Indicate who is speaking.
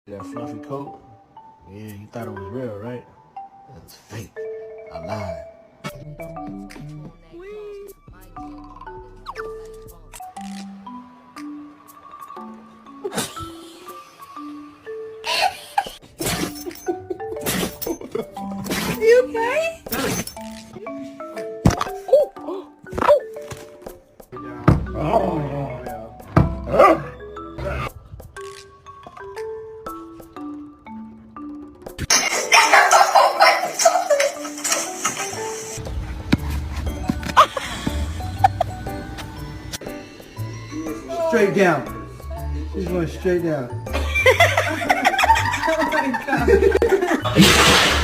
Speaker 1: That fluffy coat? Yeah, you thought it was real, right? It's fake. I lied.
Speaker 2: You okay?
Speaker 3: Straight down. She's going straight down.
Speaker 2: Oh my god.